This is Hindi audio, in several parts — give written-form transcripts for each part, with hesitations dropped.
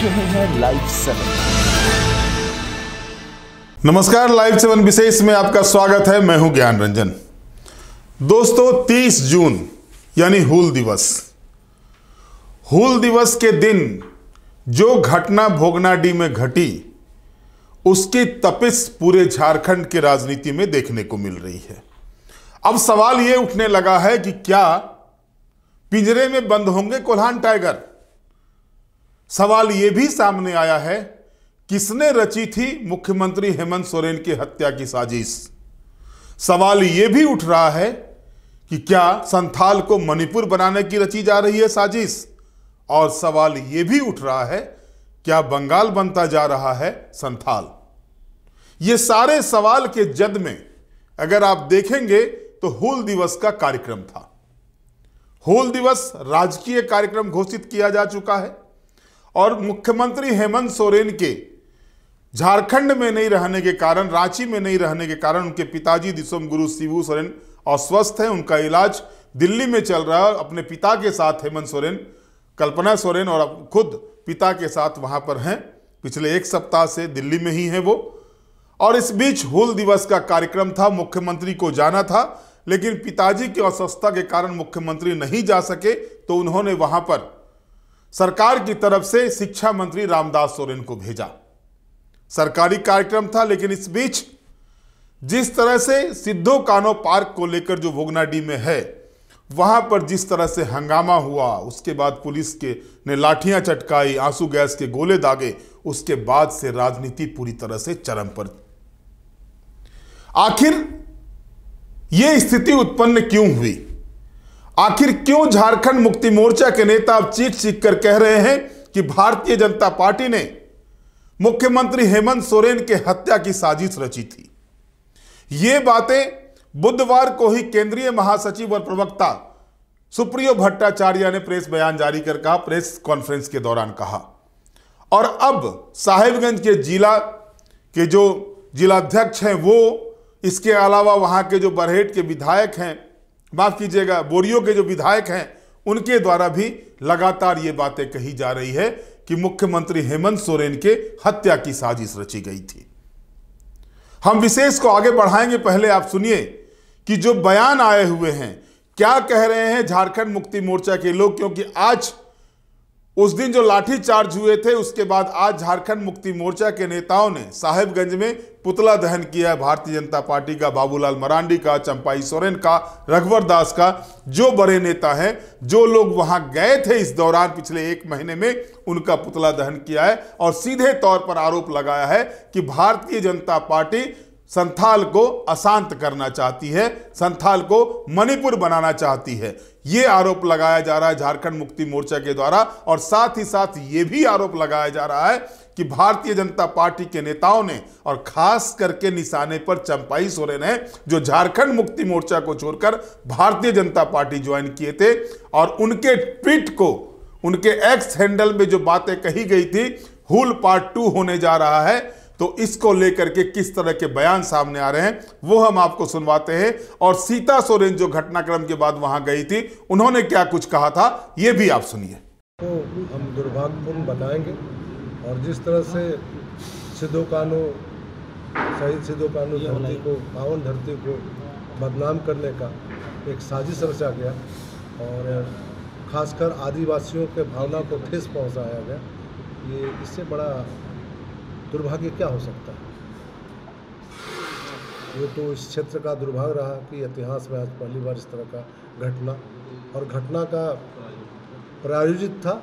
देख रहे हैं लाइव 7। नमस्कार, लाइव 7 विशेष में आपका स्वागत है। मैं हूं ज्ञान रंजन। दोस्तों, 30 जून यानी हूल दिवस। हूल दिवस के दिन जो घटना भोगनाडीह में घटी, उसकी तपिश पूरे झारखंड के राजनीति में देखने को मिल रही है। अब सवाल यह उठने लगा है कि क्या पिंजरे में बंद होंगे कोल्हान टाइगर। सवाल यह भी सामने आया है, किसने रची थी मुख्यमंत्री हेमंत सोरेन की हत्या की साजिश। सवाल यह भी उठ रहा है कि क्या संथाल को मणिपुर बनाने की रची जा रही है साजिश, और सवाल यह भी उठ रहा है, क्या बंगाल बनता जा रहा है संथाल। ये सारे सवाल के जद में अगर आप देखेंगे तो हूल दिवस का कार्यक्रम था। हूल दिवस राजकीय कार्यक्रम घोषित किया जा चुका है और मुख्यमंत्री हेमंत सोरेन के झारखंड में नहीं रहने के कारण, रांची में नहीं रहने के कारण, उनके पिताजी दिसोम गुरु शिबू सोरेन अस्वस्थ हैं। उनका इलाज दिल्ली में चल रहा है। अपने पिता के साथ हेमंत सोरेन, कल्पना सोरेन और खुद पिता के साथ वहां पर हैं। पिछले एक सप्ताह से दिल्ली में ही है वो। और इस बीच हूल दिवस का कार्यक्रम था। मुख्यमंत्री को जाना था, लेकिन पिताजी की अस्वस्थता के कारण मुख्यमंत्री नहीं जा सके, तो उन्होंने वहां पर सरकार की तरफ से शिक्षा मंत्री रामदास सोरेन को भेजा। सरकारी कार्यक्रम था, लेकिन इस बीच जिस तरह से सिद्धो कान्हो पार्क को लेकर जो भोगनाडीह में है, वहां पर जिस तरह से हंगामा हुआ, उसके बाद पुलिस के ने लाठियां चटकाई, आंसू गैस के गोले दागे, उसके बाद से राजनीति पूरी तरह से चरम पर। आखिर यह स्थिति उत्पन्न क्यों हुई? आखिर क्यों झारखंड मुक्ति मोर्चा के नेता अब चीख चीख कर कह रहे हैं कि भारतीय जनता पार्टी ने मुख्यमंत्री हेमंत सोरेन के हत्या की साजिश रची थी? ये बातें बुधवार को ही केंद्रीय महासचिव और प्रवक्ता सुप्रियो भट्टाचार्य ने प्रेस बयान जारी कर कहा, प्रेस कॉन्फ्रेंस के दौरान कहा। और अब साहिबगंज के जिला के जो जिलाध्यक्ष हैं वो, इसके अलावा वहां के जो बरहेट के विधायक हैं, माफ कीजिएगा बोरियो के जो विधायक हैं, उनके द्वारा भी लगातार ये बातें कही जा रही है कि मुख्यमंत्री हेमंत सोरेन के हत्या की साजिश रची गई थी। हम विशेष को आगे बढ़ाएंगे, पहले आप सुनिए कि जो बयान आए हुए हैं, क्या कह रहे हैं झारखंड मुक्ति मोर्चा के लोग। क्योंकि आज उस दिन जो लाठीचार्ज हुए थे, उसके बाद आज झारखंड मुक्ति मोर्चा के नेताओं ने साहिबगंज में पुतला दहन किया है। भारतीय जनता पार्टी का, बाबूलाल मरांडी का, चंपाई सोरेन का, रघुवर दास का, जो बड़े नेता हैं, जो लोग वहां गए थे इस दौरान पिछले एक महीने में, उनका पुतला दहन किया है और सीधे तौर पर आरोप लगाया है कि भारतीय जनता पार्टी संथाल को अशांत करना चाहती है, संथाल को मणिपुर बनाना चाहती है। यह आरोप लगाया जा रहा है झारखंड मुक्ति मोर्चा के द्वारा। और साथ ही साथ यह भी आरोप लगाया जा रहा है कि भारतीय जनता पार्टी के नेताओं ने, और खास करके निशाने पर चंपाई सोरेन है, जो झारखंड मुक्ति मोर्चा को छोड़कर भारतीय जनता पार्टी ज्वाइन किए थे, और उनके ट्वीट को, उनके एक्स हैंडल में जो बातें कही गई थी, हूल पार्ट 2 होने जा रहा है, तो इसको लेकर के किस तरह के बयान सामने आ रहे हैं वो हम आपको सुनवाते हैं। और सीता सोरेन जो घटनाक्रम के बाद वहां गई थी, उन्होंने क्या कुछ कहा था, ये भी आप सुनिए। तो हम दुर्भाग्यपूर्ण बताएंगे, और जिस तरह से सिद्धो कान्हो, शहीद सिद्धो कान्हो धरती को, पावन धरती को बदनाम करने का एक साजिश रचा गया, और खासकर आदिवासियों के भावना को ठेस पहुंचाया गया, ये इससे बड़ा दुर्भाग्य क्या हो सकता है। ये तो इस क्षेत्र का दुर्भाग्य रहा कि इतिहास में आज पहली बार इस तरह का घटना, और घटना का प्रायोजित था,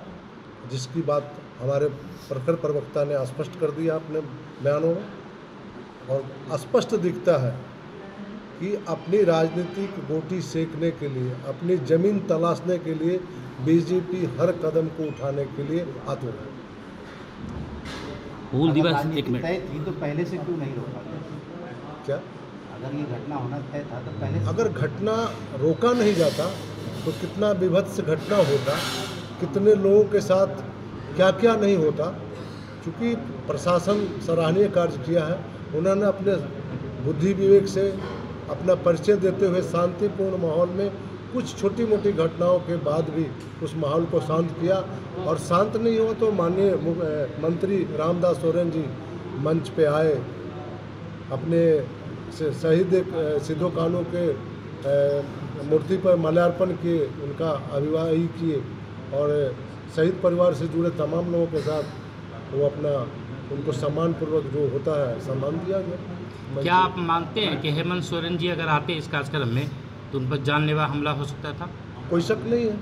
जिसकी बात हमारे प्रखर प्रवक्ता ने स्पष्ट कर दिया अपने बयानों में। और स्पष्ट दिखता है कि अपनी राजनीतिक गोटी सेकने के लिए, अपनी जमीन तलाशने के लिए बीजेपी हर कदम को उठाने के लिए आतुर है। हूल दिवस एक मिनट तय थी तो पहले से क्यों नहीं रोका गया? क्या अगर ये घटना होना तय था तो पहले से, अगर घटना रोका नहीं जाता तो कितना विभत्स घटना होता, कितने लोगों के साथ क्या क्या नहीं होता। चूँकि प्रशासन सराहनीय कार्य किया है, उन्होंने अपने बुद्धि विवेक से अपना परिचय देते हुए शांतिपूर्ण माहौल में कुछ छोटी मोटी घटनाओं के बाद भी उस माहौल को शांत किया, और शांत नहीं हुआ तो माननीय मंत्री रामदास सोरेन जी मंच पे आए, अपने शहीद सिद्धू कानू के मूर्ति पर माल्यार्पण किए, उनका अभिवादन किए, और शहीद परिवार से जुड़े तमाम लोगों के साथ वो अपना उनको सम्मानपूर्वक जो होता है सम्मान दिया गया। क्या आप मानते हैं कि हेमंत सोरेन जी अगर आते इस कार्यक्रम में तो उन पर जानलेवा हमला हो सकता था? कोई शक नहीं है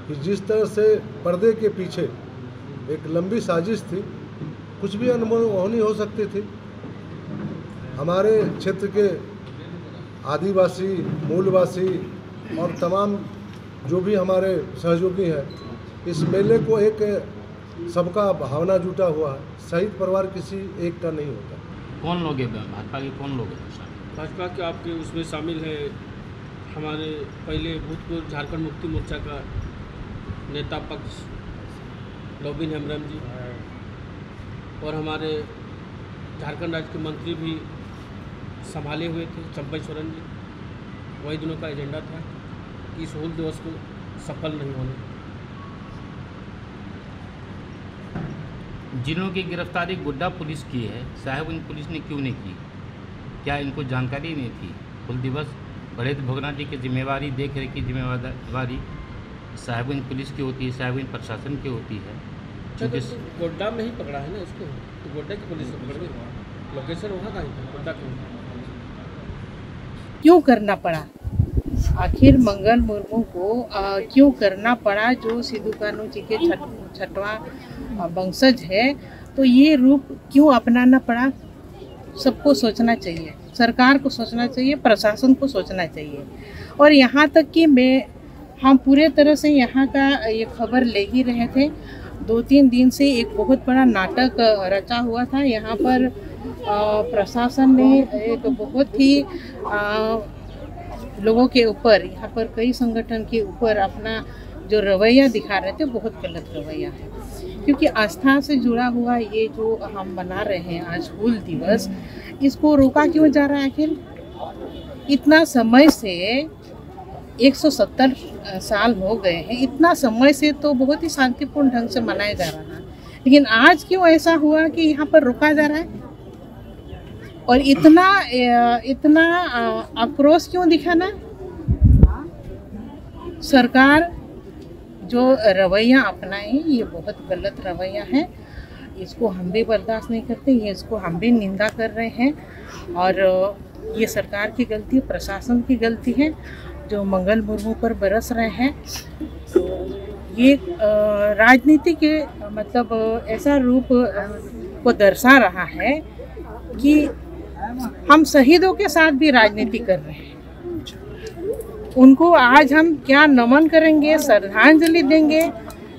कि जिस तरह से पर्दे के पीछे एक लंबी साजिश थी, कुछ भी अनहोनी हो सकती थी। हमारे क्षेत्र के आदिवासी, मूलवासी और तमाम जो भी हमारे सहयोगी हैं, इस मेले को एक सबका भावना जुटा हुआ है। शहीद परिवार किसी एक का नहीं होता। कौन लोग हैं भाजपा के, कौन लोग हैं? भाजपा के आपके उसमें शामिल है हमारे पहले भूतपूर्व झारखंड मुक्ति मोर्चा का नेता पक्ष लॉबिन हेम्ब्रम जी, और हमारे झारखंड राज्य के मंत्री भी संभाले हुए थे चंपई सोरेन जी। वही दिनों का एजेंडा था कि इस हूल दिवस को सफल नहीं होने। जिन्हों की गिरफ्तारी गोड्डा पुलिस की है, साहेबगंज पुलिस ने क्यों नहीं की? क्या इनको जानकारी नहीं थी? हूल दिवस बड़े भोगना जी की जिम्मेवारी, देख रेख की जिम्मेवारी साहेबगंज पुलिस की होती है, साहेबगंज प्रशासन की होती है। क्योंकि गोड्डा में ही पकड़ा है ना इसको, तो गोड्डा की पुलिस पकड़ गई, लोकेशन वहाँ का ही था, गोड्डा क्यों करना पड़ा? आखिर मंगल मुर्मू को क्यों करना पड़ा, जो सिद्धू कानू जी के छठवां वंशज है, तो ये रूप क्यों अपनाना पड़ा? सबको सोचना चाहिए, सरकार को सोचना चाहिए, प्रशासन को सोचना चाहिए। और यहाँ तक कि हम पूरे तरह से यहाँ का ये खबर ले ही रहे थे। 2-3 दिन से एक बहुत बड़ा नाटक रचा हुआ था यहाँ पर। प्रशासन ने एक बहुत ही लोगों के ऊपर, यहाँ पर कई संगठन के ऊपर अपना जो रवैया दिखा रहे थे, बहुत गलत रवैया है। क्योंकि आस्था से जुड़ा हुआ ये जो हम मना रहे हैं आज हूल दिवस, इसको रोका क्यों जा रहा है? आखिर इतना समय से 170 साल हो गए हैं, इतना समय से तो बहुत ही शांतिपूर्ण ढंग से मनाया जा रहा है, लेकिन आज क्यों ऐसा हुआ कि यहाँ पर रोका जा रहा है? और इतना आक्रोश क्यों दिखाना? सरकार जो रवैया अपनाए ये बहुत गलत रवैया है, इसको हम भी बर्दाश्त नहीं करते, ये इसको हम भी निंदा कर रहे हैं। और ये सरकार की गलती, प्रशासन की गलती है जो मंगल मुर्मू पर बरस रहे हैं। तो ये राजनीति के मतलब ऐसा रूप को दर्शा रहा है कि हम शहीदों के साथ भी राजनीति कर रहे हैं। उनको आज हम क्या नमन करेंगे, श्रद्धांजलि देंगे,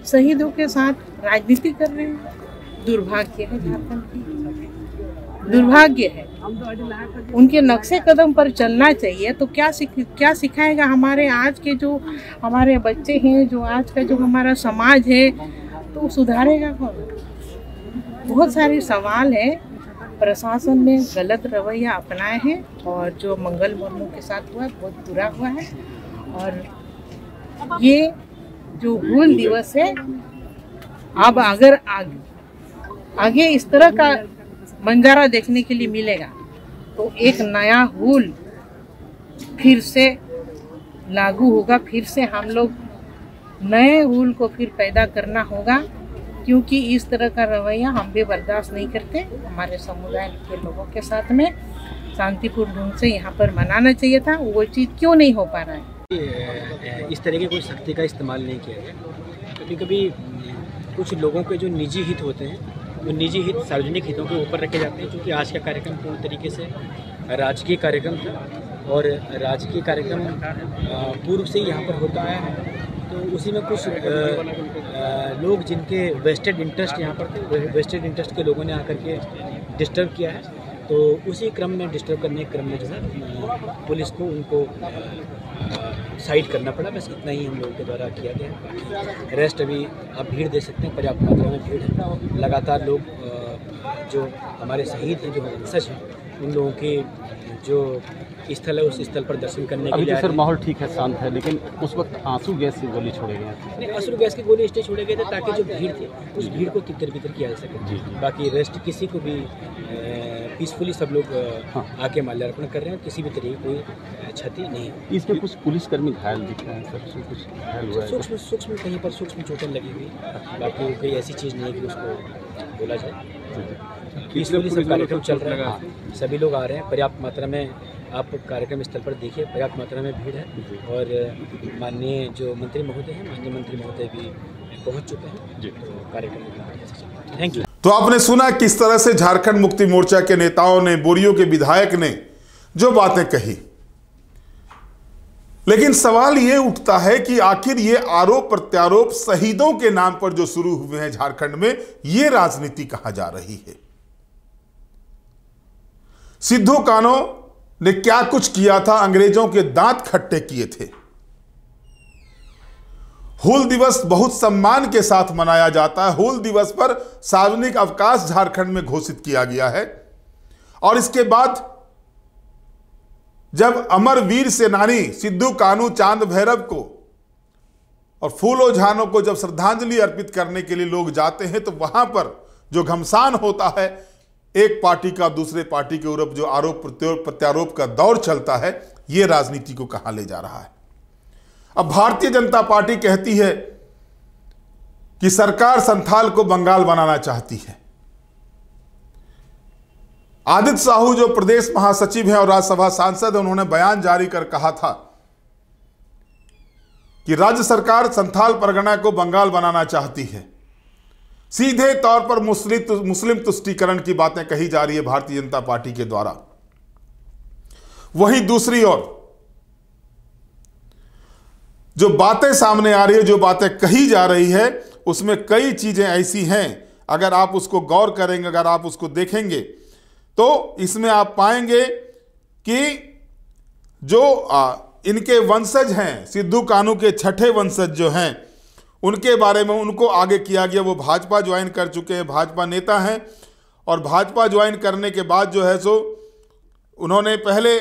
शहीदों के साथ राजनीति कर रहे हैं। दुर्भाग्य है, झारखंड की दुर्भाग्य है। उनके नक्शे कदम पर चलना चाहिए। तो क्या सिखाएगा हमारे आज के जो हमारे बच्चे हैं, जो आज का जो हमारा समाज है, तो सुधारेगा कौन? बहुत सारे सवाल है। प्रशासन ने गलत रवैया अपनाए हैं और जो मंगल मुर्मू के साथ हुआ बहुत बुरा हुआ है। और ये जो हूल दिवस है, अब अगर आगे इस तरह का मंजारा देखने के लिए मिलेगा तो एक नया हूल फिर से लागू होगा, फिर से हम लोग नए हूल को फिर पैदा करना होगा, क्योंकि इस तरह का रवैया हम भी बर्दाश्त नहीं करते। हमारे समुदाय के लोगों के साथ में शांतिपूर्ण ढंग से यहाँ पर मनाना चाहिए था, वो चीज़ क्यों नहीं हो पा रहा है? इस तरह की कोई शक्ति का इस्तेमाल नहीं किया गया। कभी कभी कुछ लोगों के जो निजी हित होते हैं, वो निजी हित सार्वजनिक हितों के ऊपर रखे जाते हैं। क्योंकि आज का कार्यक्रम पूर्ण तरीके से राजकीय कार्यक्रम था और राजकीय कार्यक्रम पूर्व से ही यहाँ पर होता है। तो उसी में कुछ लोग जिनके वेस्टेड इंटरेस्ट यहाँ पर थे, वेस्टेड इंटरेस्ट के लोगों ने आकर के डिस्टर्ब किया है। तो उसी क्रम में डिस्टर्ब करने के क्रम में जो है पुलिस को उनको साइड करना पड़ा। बस इतना ही हम लोगों के द्वारा किया गया। रेस्ट अभी आप भीड़ दे सकते हैं, पर्याप्त मात्रा में भीड़ है। लगातार लोग जो हमारे शहीद हैं, जो वंशज हैं, उन लोगों के जो स्थल है उस स्थल पर दर्शन करने के अभी लिए तो सर माहौल ठीक है, शांत है, लेकिन उस वक्त आंसू गैस की गोली छोड़े गए थे। नहीं, आंसू गैस की गोली इसलिए छोड़े गए थे ताकि जो भीड़ थी उस भीड़ को तितर बितर किया जा सके। बाकी रेस्ट किसी को भी पीसफुली सब लोग आके माल्यार्पण कर रहे हैं, किसी भी तरह की कोई क्षति नहीं है। इसमें कुछ पुलिसकर्मी घायल दिख रहे हैं सर, कुछ घायल हुआ है? सूक्ष्म कहीं पर सूक्ष्म चोटें लगी हुई, बाकी कोई ऐसी चीज़ नहीं है कि उसको बोला जाए। पीसफुली सब कार्यक्रम चल रहा है, सभी लोग आ रहे हैं, पर्याप्त मात्रा में आप कार्यक्रम स्थल पर देखिए, पर्याप्त मात्रा में भीड़ है और माननीय जो मंत्री महोदय हैं, माननीय मंत्री महोदय भी पहुंच चुके हैं, तो कार्यक्रम थैंक यू। तो आपने सुना किस तरह से झारखंड मुक्ति मोर्चा के नेताओं ने, बोरियो के विधायक ने जो बातें कही, लेकिन सवाल यह उठता है कि आखिर ये आरोप प्रत्यारोप शहीदों के नाम पर जो शुरू हुए हैं झारखंड में, ये राजनीति कहां जा रही है? सिद्धू कान्हू ने क्या कुछ किया था, अंग्रेजों के दांत खट्टे किए थे। हूल दिवस बहुत सम्मान के साथ मनाया जाता है। हूल दिवस पर सार्वजनिक अवकाश झारखंड में घोषित किया गया है और इसके बाद जब अमरवीर सेनानी सिद्धू कान्हू चांद भैरव को और फूलो झानो को जब श्रद्धांजलि अर्पित करने के लिए लोग जाते हैं तो वहां पर जो घमसान होता है, एक पार्टी का दूसरे पार्टी के ऊपर जो आरोप प्रत्यारोप का दौर चलता है, यह राजनीति को कहां ले जा रहा है। अब भारतीय जनता पार्टी कहती है कि सरकार संथाल को बंगाल बनाना चाहती है। आदित्य साहू जो प्रदेश महासचिव हैं और राज्यसभा सांसद हैं, उन्होंने बयान जारी कर कहा था कि राज्य सरकार संथाल परगना को बंगाल बनाना चाहती है। सीधे तौर पर मुस्लिम तुष्टीकरण की बातें कही जा रही है भारतीय जनता पार्टी के द्वारा। वहीं दूसरी ओर जो बातें सामने आ रही है, जो बातें कही जा रही है, उसमें कई चीजें ऐसी हैं, अगर आप उसको गौर करेंगे, अगर आप उसको देखेंगे तो इसमें आप पाएंगे कि जो इनके वंशज हैं, सिद्धू कान्हू के छठे वंशज जो हैं, उनके बारे में उनको आगे किया गया। वो भाजपा ज्वाइन कर चुके हैं, भाजपा नेता हैं और भाजपा ज्वाइन करने के बाद जो है सो उन्होंने पहले,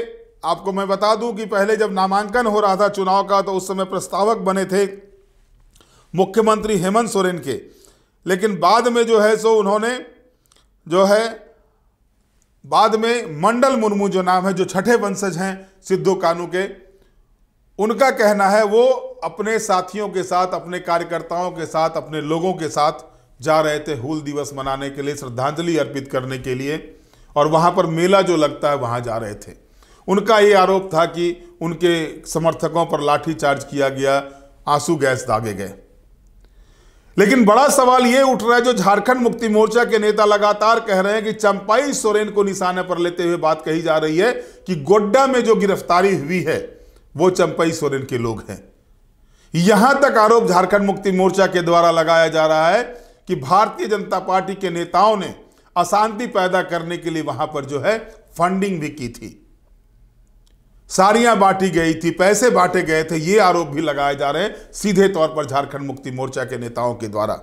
आपको मैं बता दूं कि पहले जब नामांकन हो रहा था चुनाव का, तो उस समय प्रस्तावक बने थे मुख्यमंत्री हेमंत सोरेन के, लेकिन बाद में जो है सो उन्होंने जो है बाद में मंडल मुर्मू जो नाम है, जो छठे वंशज हैं सिद्धू कान्हू के, उनका कहना है वो अपने साथियों के साथ, अपने कार्यकर्ताओं के साथ, अपने लोगों के साथ जा रहे थे हूल दिवस मनाने के लिए, श्रद्धांजलि अर्पित करने के लिए, और वहां पर मेला जो लगता है वहां जा रहे थे। उनका ये आरोप था कि उनके समर्थकों पर लाठीचार्ज किया गया, आंसू गैस दागे गए। लेकिन बड़ा सवाल ये उठ रहा है, जो झारखंड मुक्ति मोर्चा के नेता लगातार कह रहे हैं कि चंपाई सोरेन को निशाने पर लेते हुए बात कही जा रही है कि गोड्डा में जो गिरफ्तारी हुई है वो चंपाई सोरेन के लोग हैं। यहां तक आरोप झारखंड मुक्ति मोर्चा के द्वारा लगाया जा रहा है कि भारतीय जनता पार्टी के नेताओं ने अशांति पैदा करने के लिए वहां पर जो है फंडिंग भी की थी, साड़ियां बांटी गई थी, पैसे बांटे गए थे। ये आरोप भी लगाए जा रहे हैं सीधे तौर पर झारखंड मुक्ति मोर्चा के नेताओं के द्वारा।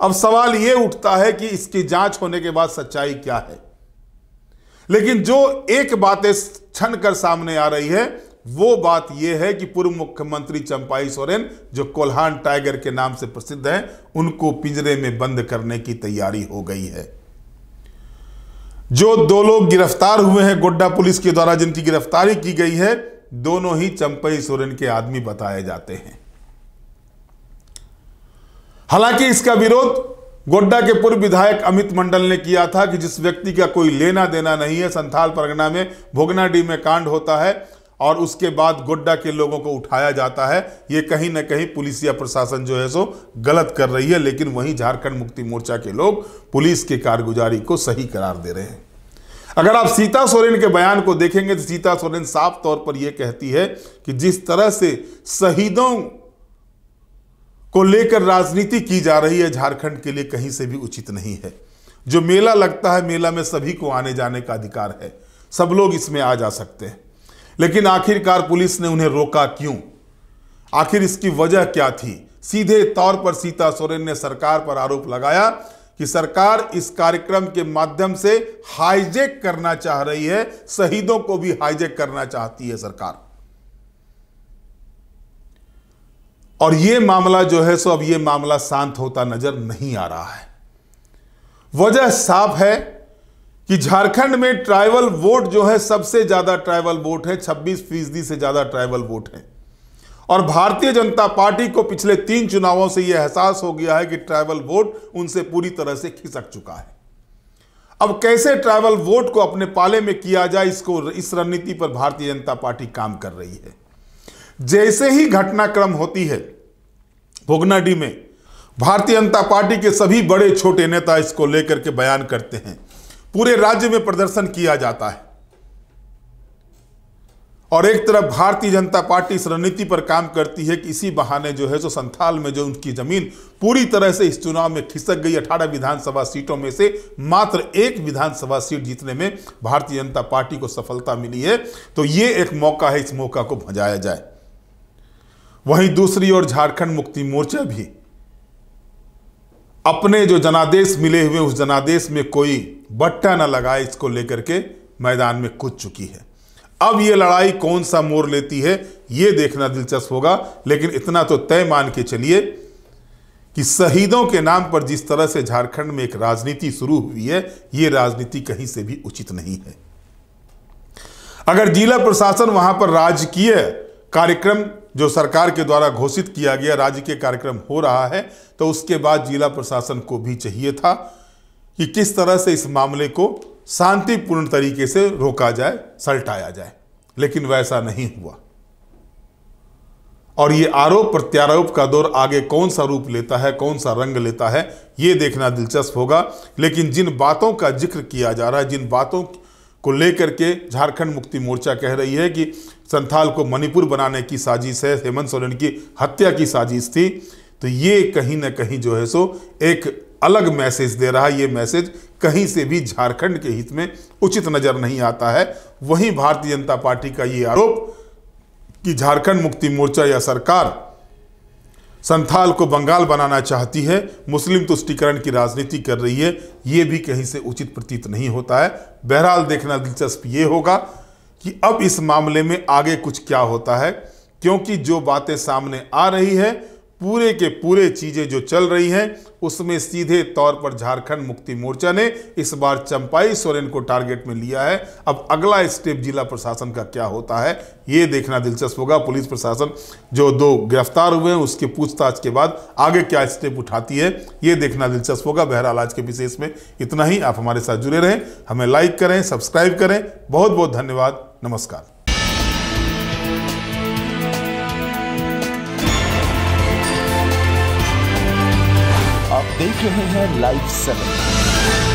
अब सवाल यह उठता है कि इसकी जांच होने के बाद सच्चाई क्या है। लेकिन जो एक बातें छन कर सामने आ रही है वो बात यह है कि पूर्व मुख्यमंत्री चंपाई सोरेन, जो कोल्हान टाइगर के नाम से प्रसिद्ध हैं, उनको पिंजरे में बंद करने की तैयारी हो गई है। जो दो लोग गिरफ्तार हुए हैं गोड्डा पुलिस के द्वारा, जिनकी गिरफ्तारी की गई है, दोनों ही चंपाई सोरेन के आदमी बताए जाते हैं। हालांकि इसका विरोध गोड्डा के पूर्व विधायक अमित मंडल ने किया था कि जिस व्यक्ति का कोई लेना देना नहीं है, संथाल परगना में भोगनाडीह में कांड होता है और उसके बाद गोड्डा के लोगों को उठाया जाता है, ये कहीं ना कहीं पुलिस या प्रशासन जो है सो गलत कर रही है। लेकिन वहीं झारखंड मुक्ति मोर्चा के लोग पुलिस की कारगुजारी को सही करार दे रहे हैं। अगर आप सीता सोरेन के बयान को देखेंगे तो सीता सोरेन साफ तौर पर यह कहती है कि जिस तरह से शहीदों को लेकर राजनीति की जा रही है, झारखंड के लिए कहीं से भी उचित नहीं है। जो मेला लगता है, मेला में सभी को आने जाने का अधिकार है, सब लोग इसमें आ जा सकते हैं, लेकिन आखिरकार पुलिस ने उन्हें रोका क्यों? आखिर इसकी वजह क्या थी? सीधे तौर पर सीता सोरेन ने सरकार पर आरोप लगाया कि सरकार इस कार्यक्रम के माध्यम से हाईजैक करना चाह रही है, शहीदों को भी हाईजैक करना चाहती है सरकार। और यह मामला जो है सो अब यह मामला शांत होता नजर नहीं आ रहा है। वजह साफ है कि झारखंड में ट्राइबल वोट जो है सबसे ज्यादा ट्राइबल वोट है, 26% से ज्यादा ट्राइबल वोट है। और भारतीय जनता पार्टी को पिछले 3 चुनावों से यह एहसास हो गया है कि ट्राइबल वोट उनसे पूरी तरह से खिसक चुका है। अब कैसे ट्राइबल वोट को अपने पाले में किया जाए, इस रणनीति पर भारतीय जनता पार्टी काम कर रही है। जैसे ही घटनाक्रम होती है भोगनाडीह में, भारतीय जनता पार्टी के सभी बड़े छोटे नेता इसको लेकर के बयान करते हैं, पूरे राज्य में प्रदर्शन किया जाता है। और एक तरफ भारतीय जनता पार्टी इस रणनीति पर काम करती है कि इसी बहाने जो है सो संथाल में जो उनकी जमीन पूरी तरह से इस चुनाव में खिसक गई। 18 विधानसभा सीटों में से मात्र 1 विधानसभा सीट जीतने में भारतीय जनता पार्टी को सफलता मिली है। तो ये एक मौका है, इस मौका को भजाया जाए। वहीं दूसरी ओर झारखंड मुक्ति मोर्चा भी अपने जो जनादेश मिले हुए उस जनादेश में कोई बट्टा न लगाए, इसको लेकर के मैदान में कूद चुकी है। अब यह लड़ाई कौन सा मोड़ लेती है यह देखना दिलचस्प होगा। लेकिन इतना तो तय मान के चलिए कि शहीदों के नाम पर जिस तरह से झारखंड में एक राजनीति शुरू हुई है, यह राजनीति कहीं से भी उचित नहीं है। अगर जिला प्रशासन वहां पर राजकीय कार्यक्रम जो सरकार के द्वारा घोषित किया गया राजकीय कार्यक्रम हो रहा है, तो उसके बाद जिला प्रशासन को भी चाहिए था कि किस तरह से इस मामले को शांतिपूर्ण तरीके से रोका जाए, सलटाया जाए। लेकिन वैसा नहीं हुआ। और ये आरोप प्रत्यारोप का दौर आगे कौन सा रूप लेता है, कौन सा रंग लेता है, ये देखना दिलचस्प होगा। लेकिन जिन बातों का जिक्र किया जा रहा है, जिन बातों को लेकर के झारखंड मुक्ति मोर्चा कह रही है कि संथाल को मणिपुर बनाने की साजिश है, हेमंत सोरेन की हत्या की साजिश थी, तो ये कहीं ना कहीं जो है सो एक अलग मैसेज दे रहा है। ये मैसेज कहीं से भी झारखंड के हित में उचित नजर नहीं आता है। वहीं भारतीय जनता पार्टी का ये आरोप कि झारखंड मुक्ति मोर्चा या सरकार संथाल को बंगाल बनाना चाहती है, मुस्लिम तुष्टीकरण की राजनीति कर रही है, ये भी कहीं से उचित प्रतीत नहीं होता है। बहरहाल देखना दिलचस्प ये होगा कि अब इस मामले में आगे कुछ क्या होता है, क्योंकि जो बातें सामने आ रही है, पूरे के पूरे चीजें जो चल रही हैं, उसमें सीधे तौर पर झारखंड मुक्ति मोर्चा ने इस बार चंपाई सोरेन को टारगेट में लिया है। अब अगला स्टेप जिला प्रशासन का क्या होता है, ये देखना दिलचस्प होगा। पुलिस प्रशासन जो 2 गिरफ्तार हुए हैं उसके पूछताछ के बाद आगे क्या स्टेप उठाती है, ये देखना दिलचस्प होगा। बहरहाल आज के विशेष में इतना ही। आप हमारे साथ जुड़े रहें, हमें लाइक करें, सब्सक्राइब करें। बहुत बहुत धन्यवाद। नमस्कार। आप देख रहे हैं लाइव 7।